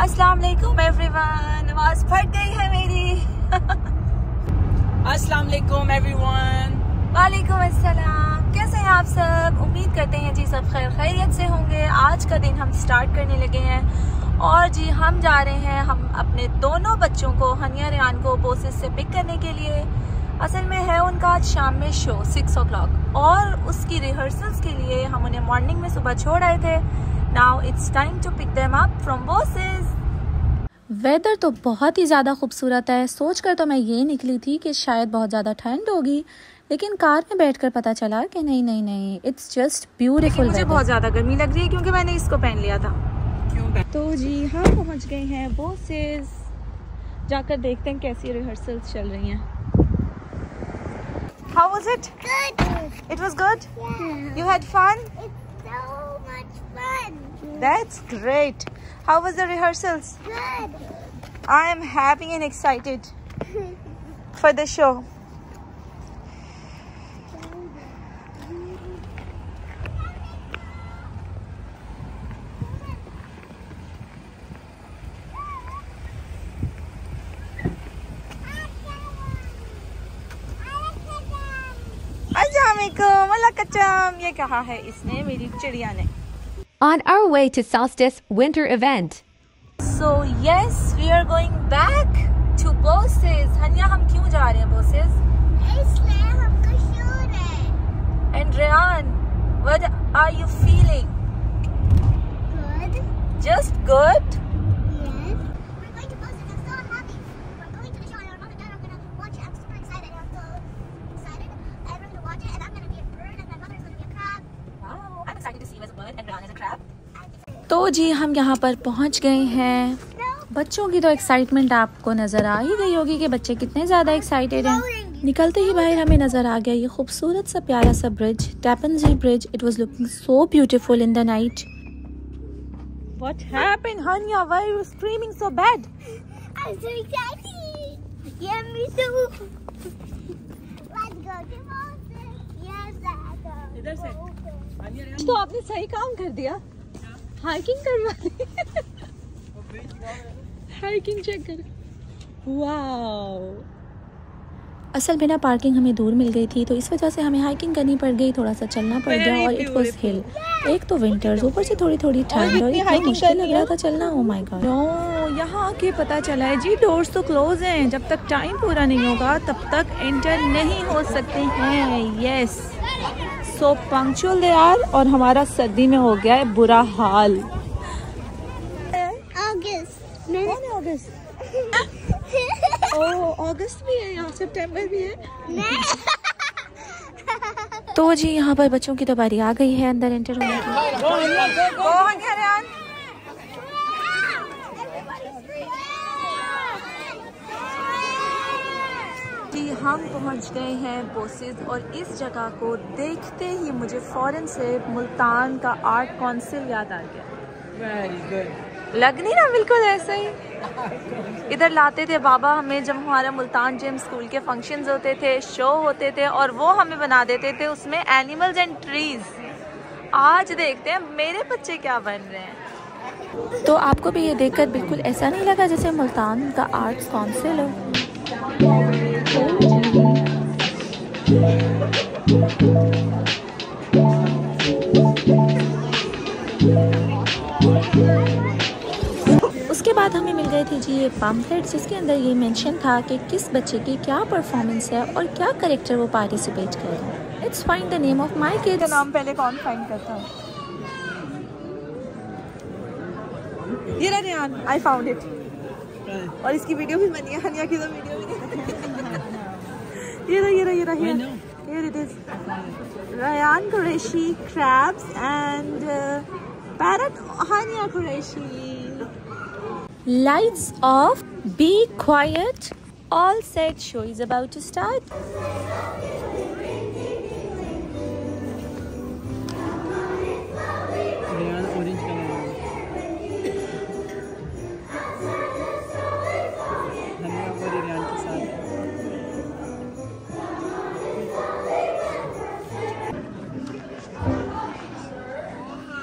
अस्सलाम वालेकुम एवरीवन, नमाज फट गई है मेरी। अस्सलाम वालेकुम एवरीवन। वालेकुम अस्सलाम। कैसे हैं आप सब? उम्मीद करते हैं जी सब खैर खैरियत से होंगे। आज का दिन हम स्टार्ट करने लगे हैं और जी हम जा रहे हैं हम अपने दोनों बच्चों को, हनिया रेहान को बोसेस से पिक करने के लिए। असल में है उनका आज शाम में शो 6 o'clock और उसकी रिहर्सल्स के लिए हम उन्हें मॉर्निंग में सुबह छोड़ आए थे। Now it's time to pick them up from Bosses. Weather तो बहुत ही ज़्यादा खूबसूरत है। सोचकर तो मैं ये निकली थी कि शायद बहुत ज़्यादा ठंड होगी, लेकिन कार में बैठकर पता चला कि नहीं, इट्स जस्ट ब्यूटीफुल। मुझे बहुत ज़्यादा गर्मी लग रही है क्योंकि मैंने इसको पहन लिया था। तो जी हम पहुंच गए हैं बोसेस। जाकर देखते हैं कैसी रिहर्सल्स चल रही हैं। How was it? Good. It was good? Yeah. You had fun? It's so much fun. That's great. How was the rehearsals? Good. I am happy and excited for the show. अस्सलामुअलैकुम, अलकचम, ये कहा है इसने, मेरी चिड़िया ने। On our way to Solstice winter event. So yes, we are going back to Bosses. Haniyeh, हम क्यों जा रहे हैं Bosses? इसलिए हमको शूट है। And Rehan, what are you feeling? Good. Just good? Yes. We're going to Boston. I'm so happy. We're going to the show and our mom and dad are gonna watch it. I'm super excited. I'm so excited. And we're gonna watch it. And I'm gonna be a bird and my mother's gonna be a crab. Wow, I'm excited to see you as a bird and Rehan as a crab. तो जी हम यहाँ पर पहुँच गए हैं। बच्चों की तो एक्साइटमेंट आपको नज़र आ ही गई होगी कि बच्चे कितने ज़्यादा एक्साइटेड हैं। निकलते ही बाहर हमें नज़र आ गया ये खूबसूरत सा प्यारा सा bridge, Tappan Zee bridge. It was looking so beautiful in the night. What happened, Hanya? Why are you screaming so bad? I'm so excited. Yeah, me too. Let's go to Boston. Yes, let's go. इधर से। Boston. तो आपने सही काम कर दिया, hiking करवा दी। Hiking check कर। वाओ। असल में ना पार्किंग हमें दूर मिल गई थी, तो इस वजह से हमें हाइकिंग करनी पड़ गई, थोड़ा सा चलना पड़ गया। और इट वाज हिल, एक तो विंटर्स, ऊपर से थोड़ी ठंड, और इतना मुश्किल लग रहा था चलना। Oh my God. नो, यहाँ आके पता चला है जी डोर्स तो क्लोज हैं। जब तक टाइम पूरा नहीं होगा तब तक एंटर नहीं हो सकते हैं। Yes, so punctual they are. और हमारा सर्दी में हो गया है बुरा हाल। August. कौन है अगस्त? ओह, अगस्त भी है यहाँ, सितंबर भी है। तो जी यहाँ पर बच्चों की तो बारी आ गई है अंदर एंटर होने की। जी हम पहुँच गए हैं बोसेस और इस जगह को देखते ही मुझे फौरन से मुल्तान का आर्ट काउंसिल याद आ गया। Very good. लग नहीं रहा बिल्कुल ऐसा ही? इधर लाते थे बाबा हमें जब हमारा मुल्तान जिम स्कूल के फंक्शंस होते थे, शो होते थे, और वो हमें बना देते थे उसमें एनिमल्स एंड ट्रीज। आज देखते हैं मेरे बच्चे क्या बन रहे हैं। तो आपको भी ये देखकर बिल्कुल ऐसा नहीं लगा जैसे मुल्तान का आर्ट्स काउंसिल हो? उसके बाद हमें मिल गए थे जी ये पम्फलेट, जिसके अंदर ये मेंशन था कि किस बच्चे की क्या परफॉर्मेंस है और क्या करेक्टर वो पार्टिसिपेट कर रहे हैं। It's find the name of my kids. नाम पहले कौन फाइंड करता है? ये रहा रेहान, आई फाउंड इट। और इसकी वीडियो भी बनी है, हनिया की तो वीडियो भी ये रहा here it is. Rehan Qureshi, crabs and parrot Hania Qureshi. Lights off, be quiet, all set, show is about to start.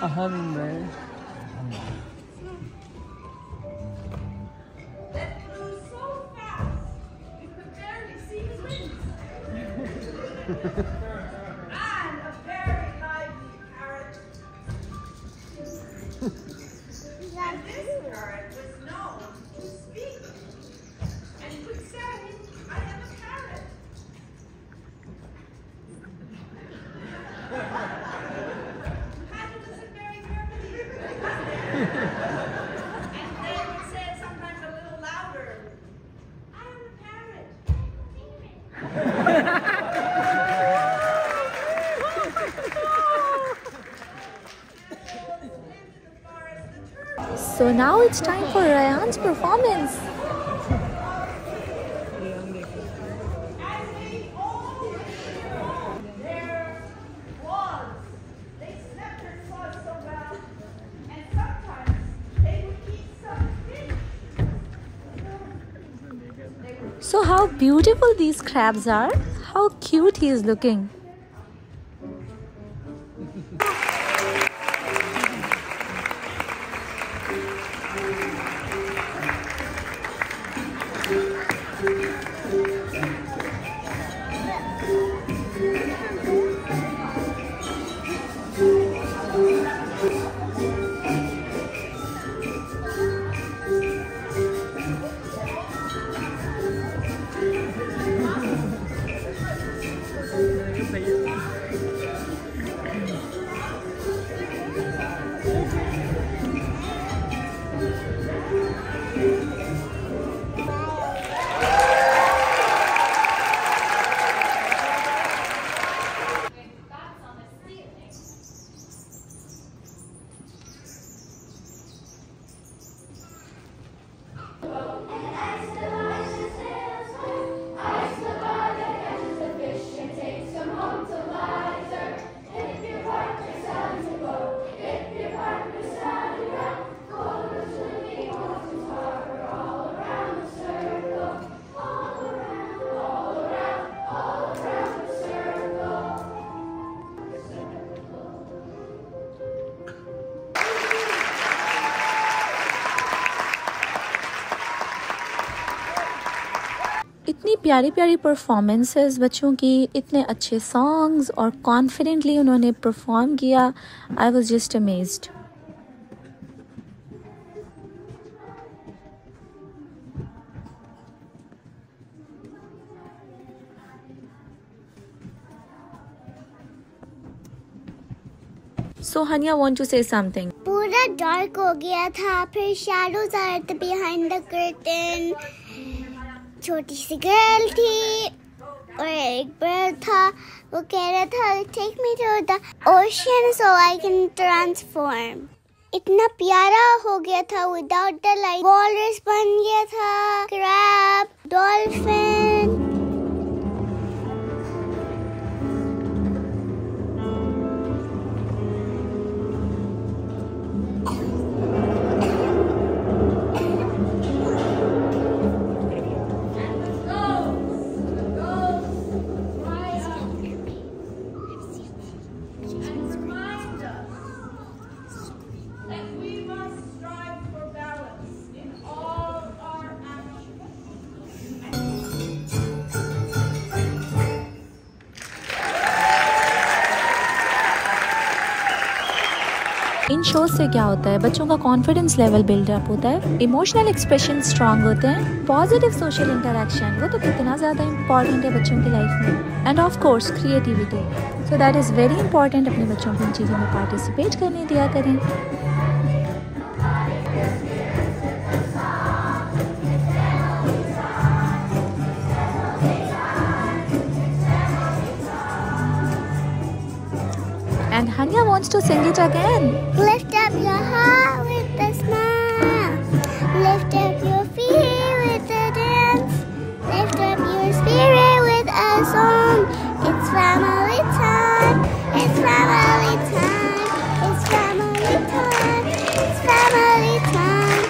A hummingbird. And a very lively parrot. And this parrot was known to speak and could say, I am a parrot. You had to listen very carefully. And they would say it sometimes a little louder. I am a parrot. So now it's time for Ryan's performance. As we all know, their claws, they snapped their claws so well, and sometimes they would eat some fish. So how beautiful these crabs are. How cute he is looking. इतनी प्यारी प्यारी performances बच्चों की, इतने अच्छे songs और confidently उन्होंने perform किया. I was just amazed. So Hania want to say something. पूरा डार्क हो गया था, फिर शैडोज आ रहे थे बिहाइंड द कर्टन. छोटी सी गर्ल थी और एक बर्ड था. वो कह रहा था take me to the ocean so I can transform. इतना प्यारा हो गया था विदाउट द लाइट. वॉलरस बन गया था, क्रैब, डॉल्फिन. इन शोज से क्या होता है, बच्चों का कॉन्फिडेंस लेवल बिल्डअप होता है, इमोशनल एक्सप्रेशन स्ट्रांग होते हैं, पॉजिटिव सोशल इंटरेक्शन, वो तो कितना ज़्यादा इम्पॉर्टेंट है बच्चों की लाइफ में, end of course creativity. So that is very important. अपने बच्चों को इन चीज़ों में पार्टिसिपेट करने दिया करें. And Hania wants to sing it again. Lift up your heart with a smile. Lift up your feet with a dance. Lift up your spirit with a song. It's family time. It's family time. It's family time. It's family time.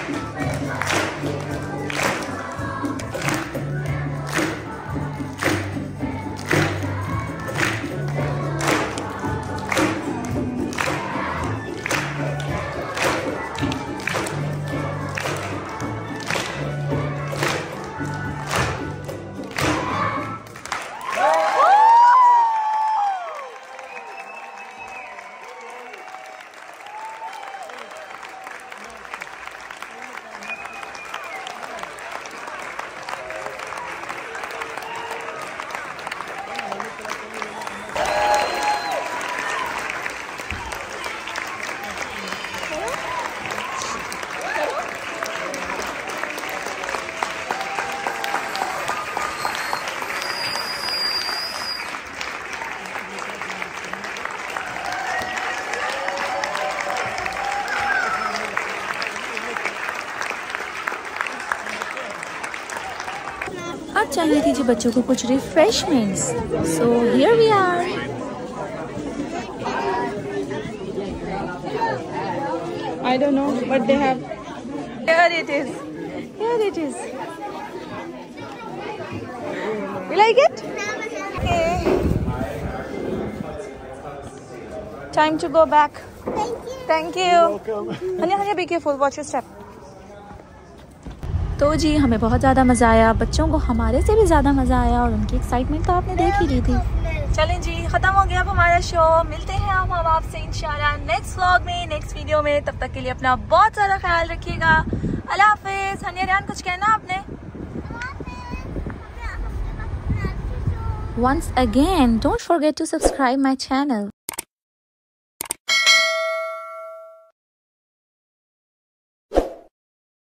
अब चाहिए थी जी बच्चों को कुछ refreshments, so here we are. I don't know, but they have. Here it is. Here it is. You like it? Okay. Time to go back. Thank you. Hanya, be careful. Watch your step. तो जी हमें बहुत ज़्यादा मज़ा आया, बच्चों को हमारे से भी ज़्यादा मज़ा आया और उनकी एक्साइटमेंट तो आपने देख ही ली थी। चलें जी, ख़त्म हो गया अब हमारा शो। मिलते हैं हम आपसे इंशाल्लाह नेक्स्ट व्लॉग में, नेक्स्ट वीडियो में। तब तक के लिए अपना बहुत सारा ख्याल रखिएगा। अल्लाह हाफिज़। हनिया रियान कुछ कहना आपने? Once again, don't forget to subscribe my channel.